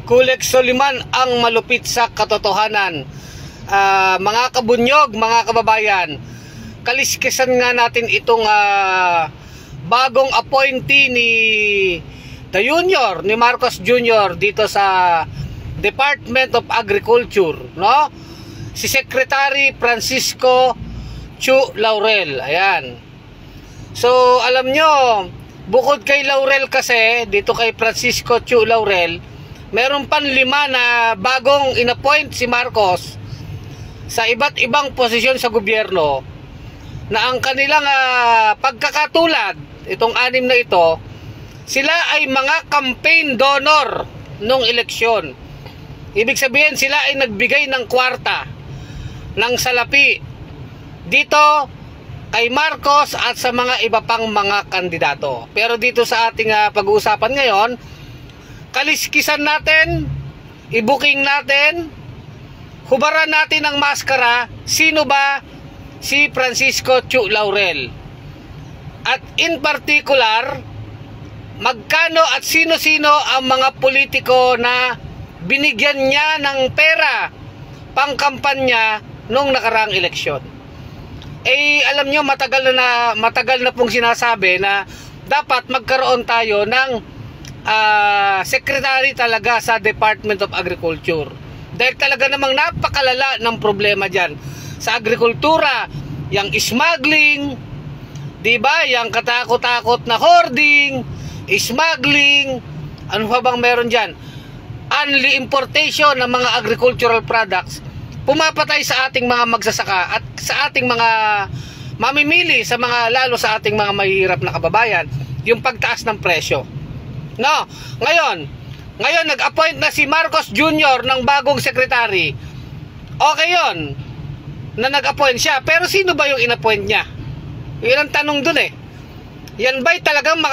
Kulex Soliman ang malupit sa katotohanan. Mga kabunyog, mga kababayan, kaliskisan nga natin itong bagong appointee ni The Junior, ni Marcos Jr. dito sa Department of Agriculture, no? Si Secretary Francisco Chu Laurel. Ayan. So, alam nyo, bukod kay Laurel kasi, dito kay Francisco Chu Laurel, meron pan 5 na bagong inappoint si Marcos sa iba't ibang posisyon sa gobyerno na ang kanilang pagkakatulad, itong 6 na ito, sila ay mga campaign donor nung eleksyon. Ibig sabihin sila ay nagbigay ng kwarta, ng salapi dito kay Marcos at sa mga iba pang mga kandidato. Pero dito sa ating pag-uusapan ngayon, kaliskisan natin, i-booking natin, hubaran natin ang maskara, sino ba si Francisco Chu Laurel? At in particular, magkano at sino-sino ang mga politiko na binigyan niya ng pera pangkampanya nung nakaraang eleksyon. Alam nyo, matagal na pong sinasabi na dapat magkaroon tayo ng secretary talaga sa Department of Agriculture. Dahil talaga namang napakalala ng problema dyan sa agrikultura, yung smuggling, diba? Yung katakot-takot na hoarding, smuggling, ano pa bang meron dyan? Unli importation ng mga agricultural products, pumapatay sa ating mga magsasaka at sa ating mga mamimili, lalo sa ating mga mahihirap na kababayan, yung pagtaas ng presyo. No, ngayon nag-appoint na si Marcos Jr. ng bagong secretary. Okay yon, na nag-appoint siya. Pero sino ba yung in-appoint niya? Yun ang tanong dun eh. Yan ba'y talagang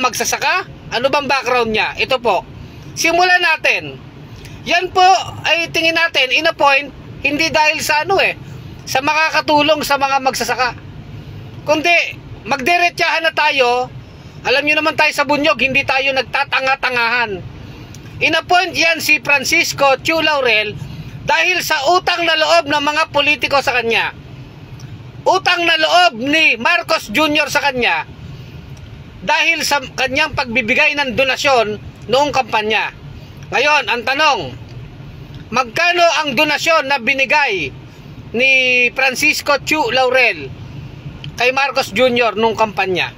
magsasaka? Ano bang background niya? Ito po. Simulan natin. Yan po ay tingin natin in-appoint hindi dahil sa sa makakatulong sa mga magsasaka. Kundi magdiretsahan na tayo. Alam niyo naman tayo sa bunyog, hindi tayo nagtatanga-tangahan. In-appoint yan si Francisco Chu Laurel dahil sa utang na loob ng mga politiko sa kanya. Utang na loob ni Marcos Jr. sa kanya dahil sa kanyang pagbibigay ng donasyon noong kampanya. Ngayon, ang tanong, magkano ang donasyon na binigay ni Francisco Chu Laurel kay Marcos Jr. noong kampanya?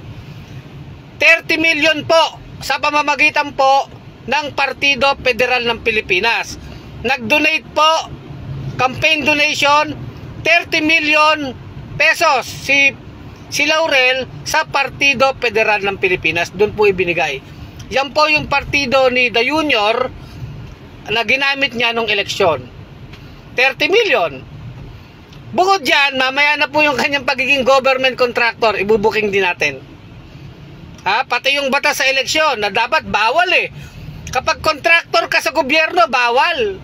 30 million po sa pamamagitan po ng Partido Federal ng Pilipinas. Nag-donate po, campaign donation, 30 million pesos si Laurel sa Partido Federal ng Pilipinas. Doon po ibinigay. Yan po yung partido ni The Junior na ginamit niya nung eleksyon. 30 million. Bukod dyan, mamaya na po yung kanyang pagiging government contractor, ibubuking din natin. Pati yung batas sa eleksyon na dapat bawal Kapag contractor ka sa gobyerno, bawal.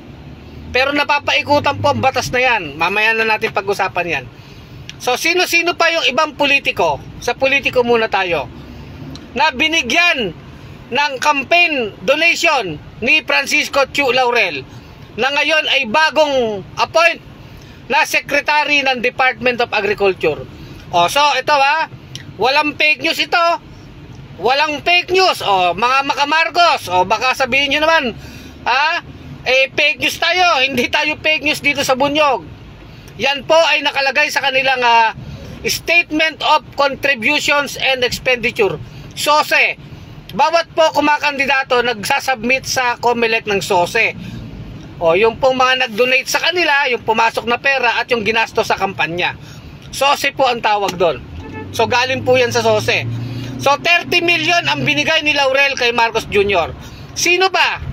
Pero napapaikutan po ang batas na yan. Mamaya na natin pag-usapan yan. So, sino-sino pa yung ibang politiko? Sa politiko muna tayo. Na binigyan ng campaign donation ni Francisco Chu Laurel na ngayon ay bagong appoint na secretary ng Department of Agriculture. So ito walang fake news ito. Walang fake news. Mga makamarcos, baka sabihin nyo naman, fake news tayo. Hindi tayo fake news dito sa bunyog. Yan po ay nakalagay sa kanilang Statement of Contributions and Expenditure, SOSE. Bawat po kumakandidato nagsasubmit sa COMELEC ng SOSE. Yung pong mga nag-donate sa kanila, yung pumasok na pera at yung ginasto sa kampanya. SOSE po ang tawag doon. So galing po yan sa SOSE. So 30 million ang binigay ni Laurel kay Marcos Jr. Sino ba?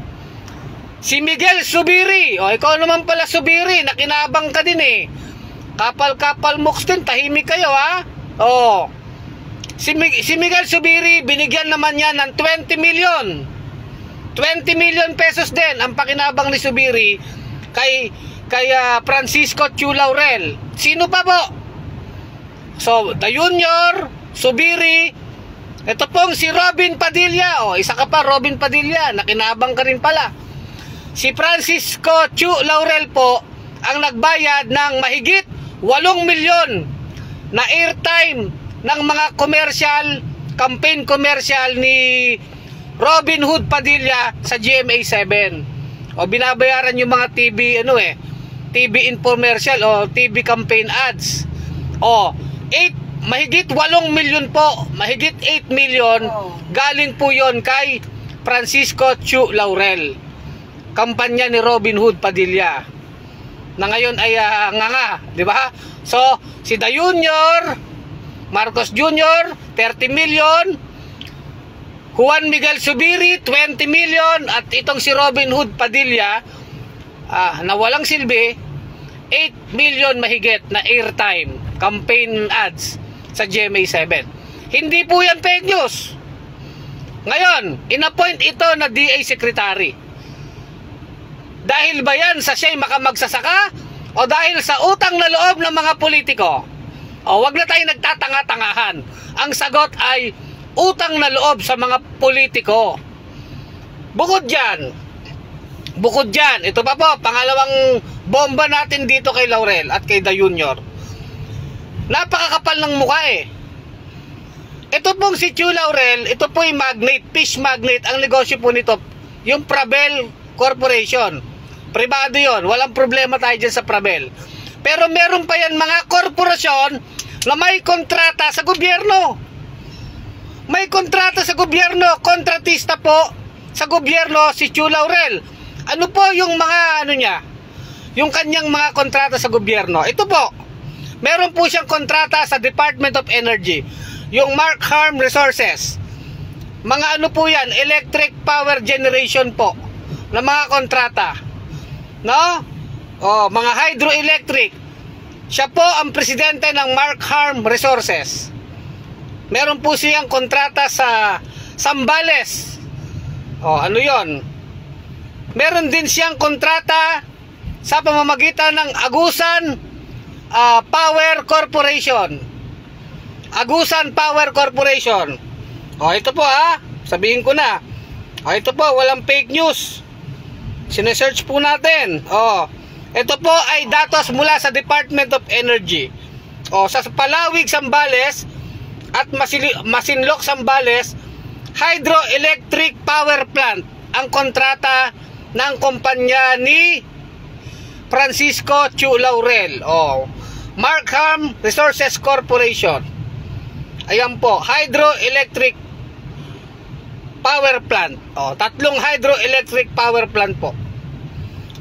Si Miguel Zubiri. Ikaw naman pala Zubiri, nakinabang ka din Kapal-kapal moks din, tahimik kayo Si Miguel Zubiri, binigyan naman niya ng 20 million. 20 million pesos din ang pakinabang ni Zubiri kay Francisco Chu Laurel. Sino pa po? So, The Junior, Zubiri, ito pong si Robin Padilla. Isa ka pa, Robin Padilla, nakinabang ka rin pala. Si Francisco Chu Laurel po ang nagbayad ng mahigit 8 milyon na airtime ng mga campaign commercial ni Robin Hood Padilla sa GMA7. O binabayaran yung mga TV TV infomercial o TV campaign ads. O mahigit 8 milyon po, mahigit 8 milyon galing po yon kay Francisco Chu Laurel. Kampanya ni Robin Hood Padilla na ngayon ay nga, di ba? So, si Da Junior, Marcos Jr., 30 million, Juan Miguel Zubiri, 20 million, at itong si Robin Hood Padilla, na walang silbi, 8 million mahigit na airtime, campaign ads sa GMA7. Hindi po yan fake news. Ngayon, inappoint ito na DA Secretary. Dahil ba yan sa siya'y makamagsasaka o dahil sa utang na loob ng mga politiko? O wag na tayo nagtatanga-tangahan. Ang sagot ay utang na loob sa mga politiko. Bukod dyan, ito pa po, pangalawang bomba natin dito kay Laurel at kay Da Junior. Napakakapal ng mukha eh. Ito pong si Chu Laurel, ito po yung magnate, fish magnate. Ang negosyo po nito, yung Prabel Corporation. Privado yon, walang problema tayo dyan sa Prabel. Pero meron pa yan mga korporasyon na may kontrata sa gobyerno. May kontrata sa gobyerno, kontratista po sa gobyerno si Chu Laurel. Ano po yung mga niya? Yung kanyang mga kontrata sa gobyerno. Ito po, meron po siyang kontrata sa Department of Energy. Yung Mark Harm Resources. Mga po yan, electric power generation po na mga kontrata. No? O, mga hydroelectric. Siya po ang presidente ng Mark Harm Resources. Meron po siyang kontrata sa Zambales. O, ano yon? Meron din siyang kontrata sa pamamagitan ng Agusan Power Corporation. Agusan Power Corporation. O, ito po sabihin ko na. O, ito po, walang fake news. Sinesearch po natin. O, ito po ay datos mula sa Department of Energy. O, sa Palawig, Zambales at Masinloc, Zambales, hydroelectric power plant ang kontrata ng kumpanya ni Francisco Chu Laurel. O, Mark Harm Resources Corporation. Ayan po, hydroelectric power plant. O, 3 hydroelectric power plant po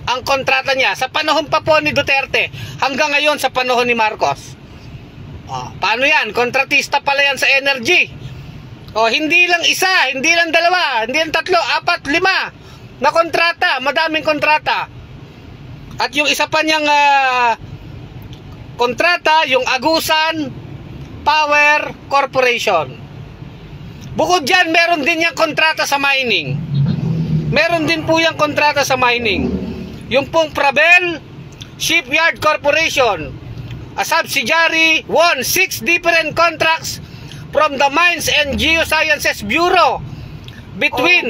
ang kontrata niya sa panahon pa po ni Duterte hanggang ngayon sa panahon ni Marcos. O, paano yan? Kontratista pala yan sa energy. O, hindi lang isa, hindi lang dalawa, hindi lang 3, 4, 5 na kontrata, madaming kontrata. At yung isa pa niyang kontrata, yung Agusan Power Corporation. Bukod dyan, meron din yung kontrata sa mining. Meron din po yung kontrata sa mining. Yung pong Prabel Shipyard Corporation, a subsidiary, won 6 different contracts from the Mines and Geosciences Bureau between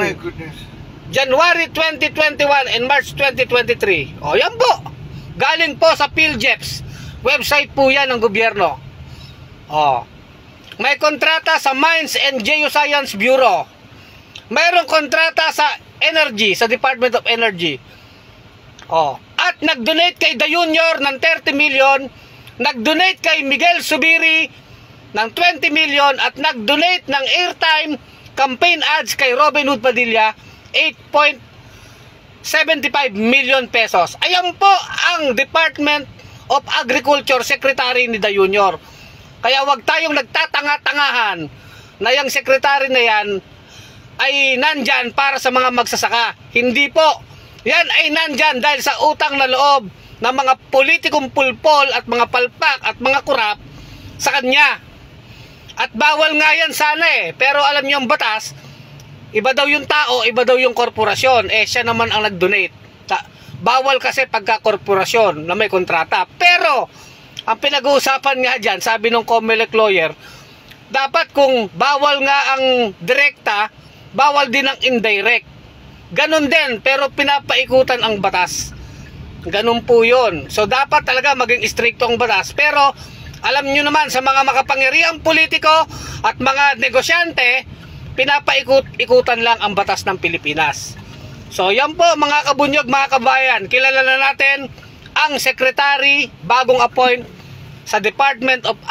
January 2021 and March 2023. O, yan po. Galing po sa PhilJeps. Website po yan ng gobyerno. O, may kontrata sa Mines and Geoscience Bureau. Mayroong kontrata sa Energy, sa Department of Energy. O, at nag-donate kay Da Junior ng 30 million, nag-donate kay Miguel Zubiri ng 20 million, at nag-donate ng airtime campaign ads kay Robin Hood Padilla 8.75 million pesos. Ayan po ang Department of Agriculture Secretary ni Da Junior. Kaya wag tayong nagtatanga-tangahan na yung secretary na yan ay nandyan para sa mga magsasaka. Hindi po. Yan ay nandyan dahil sa utang na loob ng mga politikong pulpol at mga palpak at mga kurap sa kanya. At bawal nga yan sana pero alam niyo ang batas, iba daw yung tao, iba daw yung korporasyon. Siya naman ang nag-donate. Bawal kasi pagka korporasyon na may kontrata. Pero ang pinag-uusapan nga dyan, sabi ng COMELEC lawyer, dapat kung bawal nga ang direkta, bawal din ang indirect. ganun din, pero pinapaikutan ang batas. Ganun po yun. So dapat talaga maging stricto ang batas. Pero alam nyo naman, sa mga makapangyarihang politiko at mga negosyante, pinapaikutan lang ang batas ng Pilipinas. So yan po mga kabunyog, mga kabayan, kilala na natin ang secretary bagong appoint sa Department of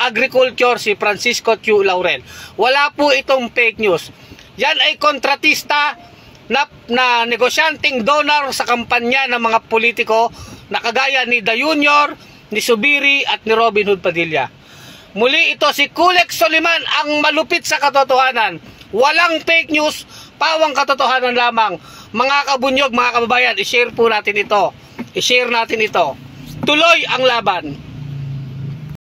Agriculture, si Francisco Q. Laurel. Wala po itong fake news. Yan ay kontratista na negosyanteng donor sa kampanya ng mga politiko na kagaya ni Da Junior, ni Subiri at ni Robin Hood Padilla. Muli ito si Kulex Soliman ang malupit sa katotohanan. Walang fake news, pawang katotohanan lamang. Mga kabunyog, mga kababayan, i-share po natin ito. I-share natin ito. Tuloy ang laban.